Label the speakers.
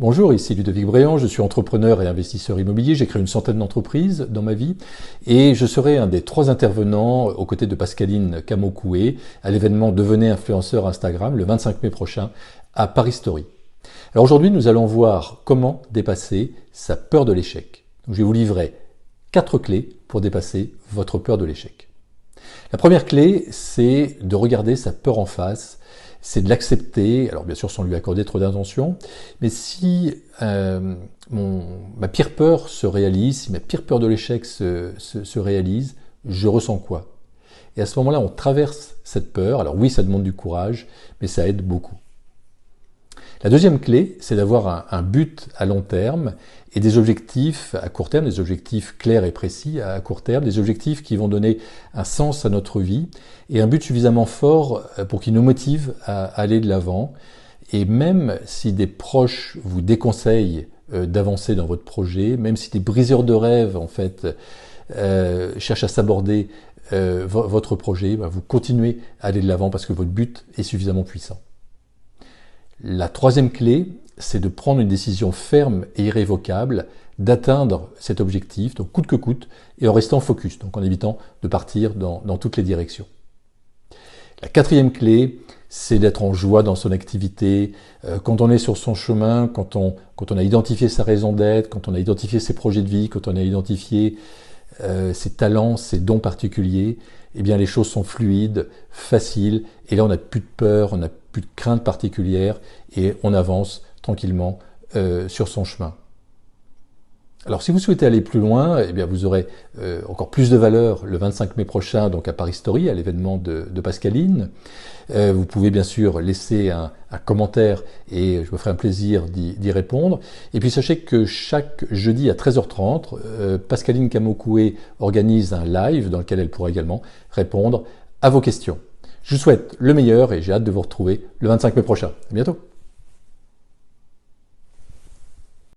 Speaker 1: Bonjour, ici Ludovic Bréant, je suis entrepreneur et investisseur immobilier, j'ai créé une centaine d'entreprises dans ma vie et je serai un des 3 intervenants aux côtés de Pascaline Camocoué à l'événement Devenez influenceur Instagram le 25 mai prochain à Paris Story. Alors aujourd'hui nous allons voir comment dépasser sa peur de l'échec. Je vais vous livrer 4 clés pour dépasser votre peur de l'échec. La première clé, c'est de regarder sa peur en face, c'est de l'accepter, alors bien sûr sans lui accorder trop d'attention, mais si ma pire peur se réalise, si ma pire peur de l'échec se réalise, je ressens quoi? Et à ce moment-là, on traverse cette peur. Alors oui, ça demande du courage, mais ça aide beaucoup. La deuxième clé, c'est d'avoir un but à long terme et des objectifs à court terme, des objectifs clairs et précis à court terme, des objectifs qui vont donner un sens à notre vie et un but suffisamment fort pour qu'il nous motive à aller de l'avant. Et même si des proches vous déconseillent d'avancer dans votre projet, même si des briseurs de rêves en fait cherchent à saborder votre projet, vous continuez à aller de l'avant parce que votre but est suffisamment puissant. La troisième clé, c'est de prendre une décision ferme et irrévocable d'atteindre cet objectif, donc coûte que coûte, et en restant focus, donc en évitant de partir dans toutes les directions. La quatrième clé, c'est d'être en joie dans son activité, quand on est sur son chemin, quand on a identifié sa raison d'être, quand on a identifié ses projets de vie, quand on a identifié ses talents, ses dons particuliers, eh bien les choses sont fluides, faciles, et là on n'a plus de peur, on n'a plus de crainte particulière, et on avance tranquillement sur son chemin. Alors si vous souhaitez aller plus loin, eh bien vous aurez encore plus de valeur le 25 mai prochain, donc à Paris Story, à l'événement de Pascaline. Vous pouvez bien sûr laisser un commentaire et je me ferai un plaisir d'y répondre. Et puis sachez que chaque jeudi à 13h30, Pascaline Camocoué organise un live dans lequel elle pourra également répondre à vos questions. Je vous souhaite le meilleur et j'ai hâte de vous retrouver le 25 mai prochain. À bientôt.